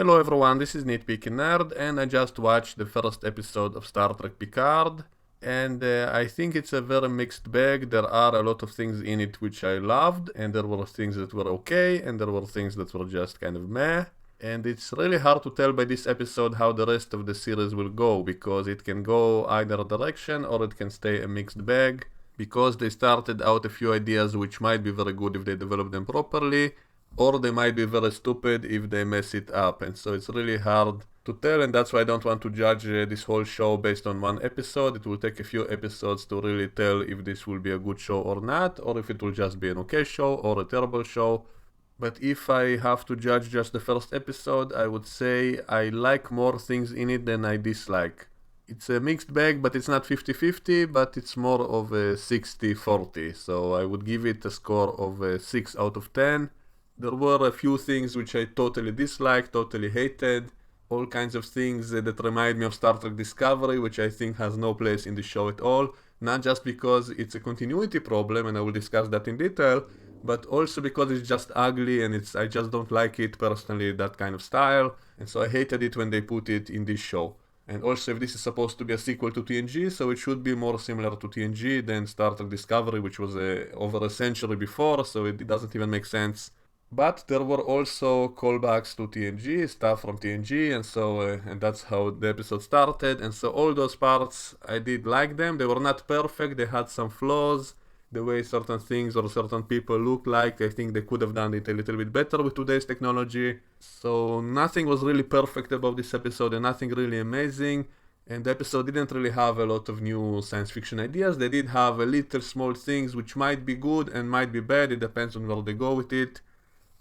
Hello everyone, this is Nitpicking Nerd, and I just watched the first episode of Star Trek Picard, and I think it's a very mixed bag. There are a lot of things in it which I loved, and there were things that were okay, and there were things that were just kind of meh. And it's really hard to tell by this episode how the rest of the series will go, because it can go either direction or it can stay a mixed bag, because they started out a few ideas which might be very good if they develop them properly, or they might be very stupid if they mess it up. And so it's really hard to tell, and that's why I don't want to judge this whole show based on one episode. It will take a few episodes to really tell if this will be a good show or not, or if it will just be an okay show or a terrible show. But if I have to judge just the first episode, I would say I like more things in it than I dislike. It's a mixed bag, but it's not 50-50, but it's more of a 60-40. So I would give it a score of 6 out of 10. There were a few things which I totally disliked, totally hated. All kinds of things that remind me of Star Trek Discovery, which I think has no place in the show at all. Not just because it's a continuity problem, and I will discuss that in detail, but also because it's just ugly and I just don't like it personally, that kind of style. And so I hated it when they put it in this show. And also, if this is supposed to be a sequel to TNG, so it should be more similar to TNG than Star Trek Discovery, which was over a century before, so it doesn't even make sense. But there were also callbacks to TNG, stuff from TNG, and so and that's how the episode started. And so all those parts, I did like them. They were not perfect, they had some flaws. The way certain things or certain people look like, I think they could have done it a little bit better with today's technology. So nothing was really perfect about this episode and nothing really amazing. And the episode didn't really have a lot of new science fiction ideas. They did have a little small things which might be good and might be bad. It depends on where they go with it.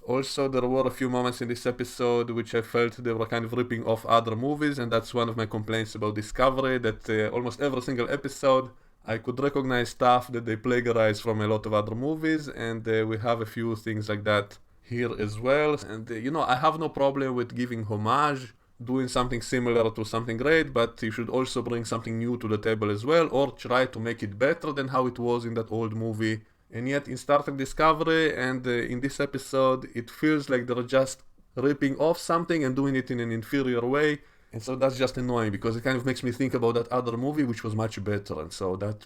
Also, there were a few moments in this episode which I felt they were kind of ripping off other movies, and that's one of my complaints about Discovery, that almost every single episode I could recognize stuff that they plagiarize from a lot of other movies, and we have a few things like that here as well. And I have no problem with giving homage, doing something similar to something great, but you should also bring something new to the table as well, or try to make it better than how it was in that old movie. And yet in Star Trek Discovery and in this episode, it feels like they're just ripping off something and doing it in an inferior way. And so that's just annoying, because it kind of makes me think about that other movie which was much better. And so that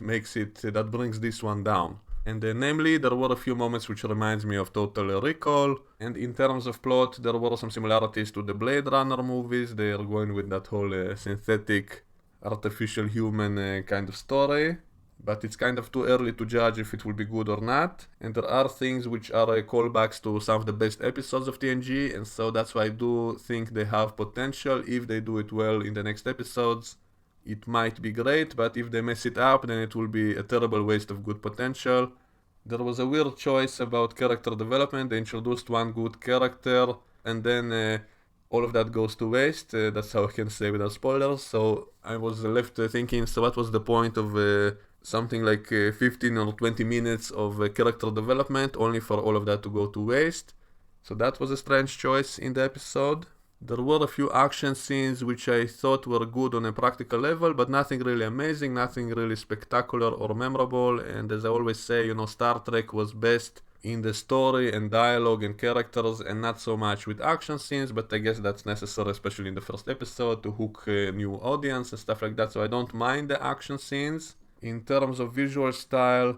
brings this one down. And namely, there were a few moments which reminds me of Total Recall. And in terms of plot, there were some similarities to the Blade Runner movies. They are going with that whole synthetic, artificial human kind of story. But it's kind of too early to judge if it will be good or not. And there are things which are callbacks to some of the best episodes of TNG, and so that's why I do think they have potential. If they do it well in the next episodes, it might be great, but if they mess it up, then it will be a terrible waste of good potential. There was a weird choice about character development. They introduced one good character, and then all of that goes to waste. That's how I can say without spoilers. So I was left thinking, so what was the point of something like 15 or 20 minutes of character development only for all of that to go to waste? So that was a strange choice in the episode. There were a few action scenes which I thought were good on a practical level, but nothing really amazing, nothing really spectacular or memorable. And as I always say, Star Trek was best in the story and dialogue and characters, and not so much with action scenes, but I guess that's necessary, especially in the first episode, to hook a new audience and stuff like that. So I don't mind the action scenes. In terms of visual style,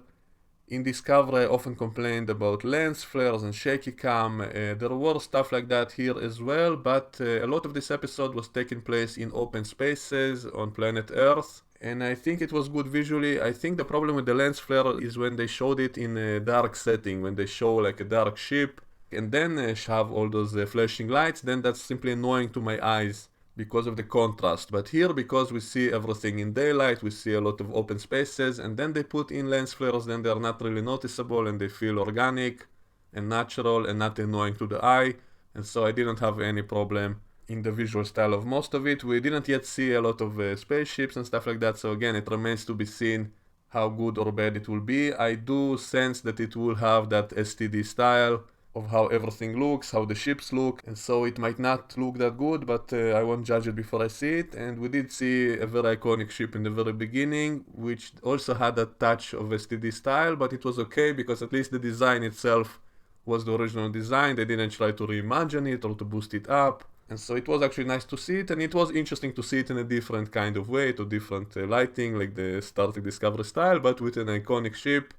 in Discovery I often complained about lens flares and shaky cam. There were stuff like that here as well, but a lot of this episode was taking place in open spaces on planet Earth, and I think it was good visually. I think the problem with the lens flare is when they showed it in a dark setting, when they show like a dark ship and then have all those flashing lights, then that's simply annoying to my eyes because of the contrast. But here, because we see everything in daylight, we see a lot of open spaces, and then they put in lens flares, then they're not really noticeable and they feel organic and natural and not annoying to the eye. And so I didn't have any problem in the visual style of most of it. We didn't yet see a lot of spaceships and stuff like that, so again, it remains to be seen how good or bad it will be. I do sense that it will have that STD style of how everything looks, how the ships look, and so it might not look that good, but I won't judge it before I see it. And we did see a very iconic ship in the very beginning, which also had a touch of STD style, but it was okay because at least the design itself was the original design. They didn't try to reimagine it or to boost it up. And so it was actually nice to see it, and it was interesting to see it in a different kind of way, to different lighting, like the Star Trek Discovery style, but with an iconic ship.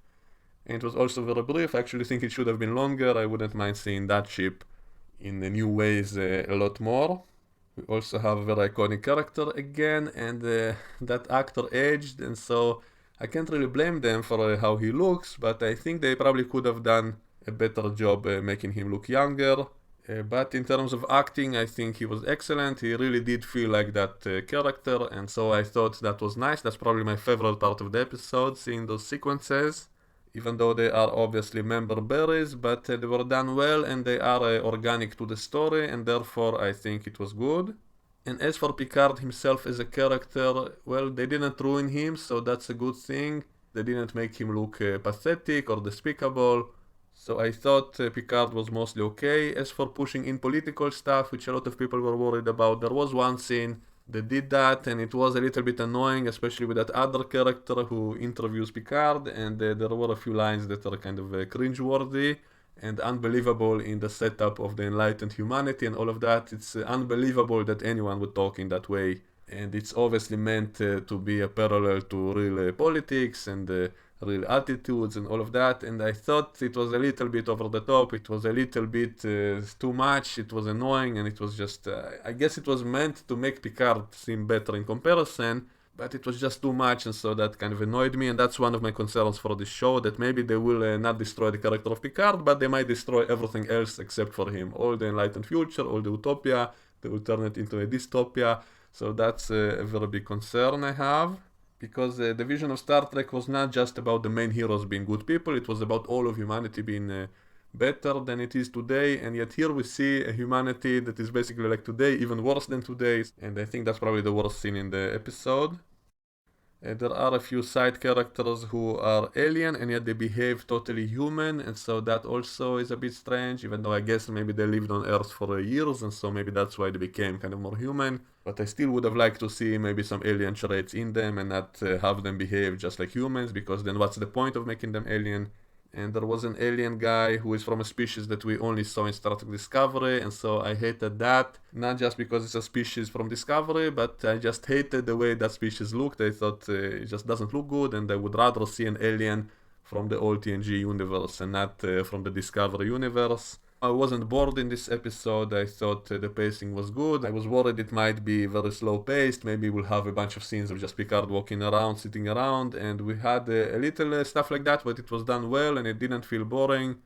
And it was also very brief. I actually think it should have been longer. I wouldn't mind seeing that ship in new ways a lot more. We also have a very iconic character again, and that actor aged, and so I can't really blame them for how he looks, but I think they probably could have done a better job making him look younger. But in terms of acting, I think he was excellent. He really did feel like that character, and so I thought that was nice. That's probably my favorite part of the episode, seeing those sequences. Even though they are obviously member berries, but they were done well and they are organic to the story, and therefore I think it was good. And as for Picard himself as a character, well, they didn't ruin him, so that's a good thing. They didn't make him look pathetic or despicable. So I thought Picard was mostly okay. As for pushing in political stuff, which a lot of people were worried about, there was one scene that did that, and it was a little bit annoying, especially with that other character who interviews Picard, and there were a few lines that are kind of cringeworthy and unbelievable in the setup of the enlightened humanity and all of that. It's unbelievable that anyone would talk in that way, and it's obviously meant to be a parallel to real politics and real attitudes and all of that, and I thought it was a little bit over the top. It was a little bit too much. It was annoying, and it was just I guess it was meant to make Picard seem better in comparison, but it was just too much, and so that kind of annoyed me. And that's one of my concerns for this show, that maybe they will not destroy the character of Picard, but they might destroy everything else except for him. All the enlightened future, all the utopia, they will turn it into a dystopia. So that's a very big concern I have, because the vision of Star Trek was not just about the main heroes being good people, it was about all of humanity being better than it is today, and yet here we see a humanity that is basically like today, even worse than today, and I think that's probably the worst scene in the episode. There are a few side characters who are alien and yet they behave totally human, and so that also is a bit strange, even though I guess maybe they lived on Earth for years, and so maybe that's why they became kind of more human. But I still would have liked to see maybe some alien traits in them and not have them behave just like humans, because then what's the point of making them alien? And there was an alien guy who is from a species that we only saw in Star Trek Discovery, and so I hated that. Not just because it's a species from Discovery, but I just hated the way that species looked. I thought it just doesn't look good, and I would rather see an alien from the old TNG universe and not from the Discovery universe. I wasn't bored in this episode. I thought the pacing was good. I was worried it might be very slow paced. Maybe we'll have a bunch of scenes of just Picard walking around, sitting around, and we had a little stuff like that, but it was done well and it didn't feel boring.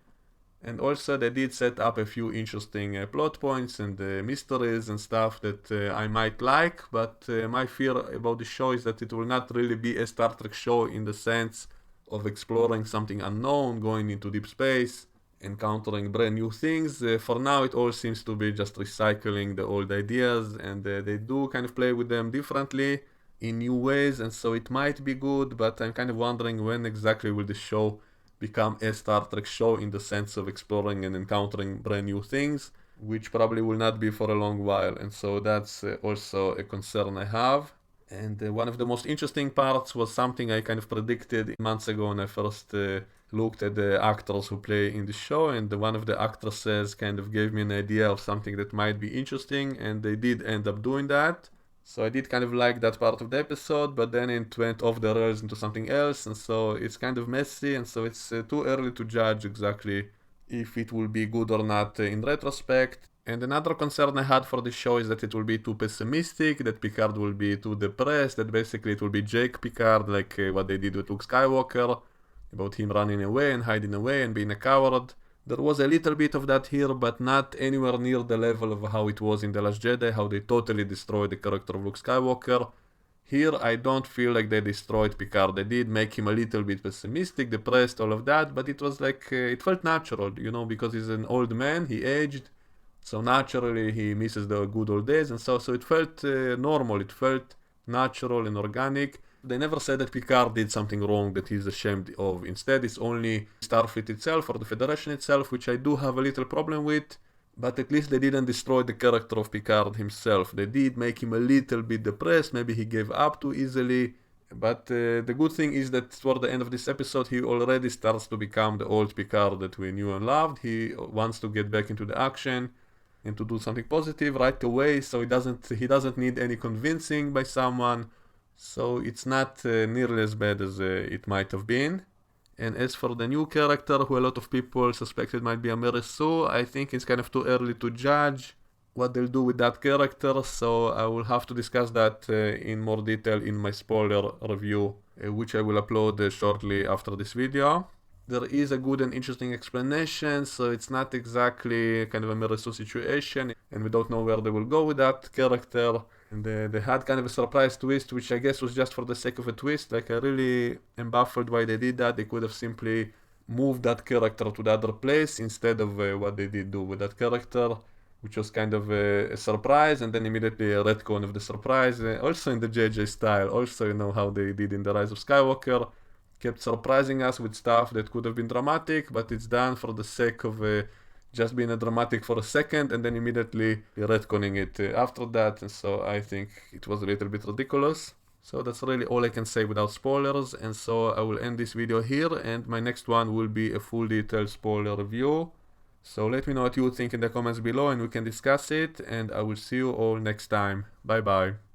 And also they did set up a few interesting plot points and mysteries and stuff that I might like, but my fear about the show is that it will not really be a Star Trek show in the sense of exploring something unknown, going into deep space, encountering brand new things. For now it all seems to be just recycling the old ideas, and they do kind of play with them differently in new ways, and so it might be good, but I'm kind of wondering when exactly will the show become a Star Trek show in the sense of exploring and encountering brand new things, which probably will not be for a long while, and so that's also a concern I have. And one of the most interesting parts was something I kind of predicted months ago when I first looked at the actors who play in the show, and one of the actresses kind of gave me an idea of something that might be interesting, and they did end up doing that. So I did kind of like that part of the episode, but then it went off the rails into something else, and so it's kind of messy, and so it's too early to judge exactly if it will be good or not in retrospect. And another concern I had for this show is that it will be too pessimistic, that Picard will be too depressed, that basically it will be Jake Picard, like what they did with Luke Skywalker, about him running away and hiding away and being a coward. There was a little bit of that here, but not anywhere near the level of how it was in The Last Jedi, how they totally destroyed the character of Luke Skywalker. Here, I don't feel like they destroyed Picard. They did make him a little bit pessimistic, depressed, all of that, but it was like, it felt natural, because he's an old man, he aged, so naturally he misses the good old days, and so it felt normal, it felt natural and organic. They never said that Picard did something wrong that he's ashamed of. Instead, it's only Starfleet itself or the Federation itself, which I do have a little problem with. But at least they didn't destroy the character of Picard himself. They did make him a little bit depressed. Maybe he gave up too easily. But the good thing is that toward the end of this episode, he already starts to become the old Picard that we knew and loved. He wants to get back into the action. and to do something positive right away, so he doesn't need any convincing by someone, so it's not nearly as bad as it might have been. And as for the new character, who a lot of people suspected might be Amiri Su, I think it's kind of too early to judge what they'll do with that character, so I will have to discuss that in more detail in my spoiler review, which I will upload shortly after this video. There is a good and interesting explanation, so it's not exactly kind of a Amiri Su situation, and we don't know where they will go with that character. And they had kind of a surprise twist, which I guess was just for the sake of a twist. Like, I really am baffled why they did that. They could have simply moved that character to the other place instead of what they did do with that character, which was kind of a surprise, and then immediately a retcon of the surprise. Also in the JJ style, also, you know, how they did in The Rise of Skywalker. Kept surprising us with stuff that could have been dramatic, but it's done for the sake of just being a dramatic for a second and then immediately retconning it after that, and so I think it was a little bit ridiculous. So that's really all I can say without spoilers, and so I will end this video here, and my next one will be a full detailed spoiler review. So let me know what you think in the comments below and we can discuss it, and I will see you all next time. Bye bye.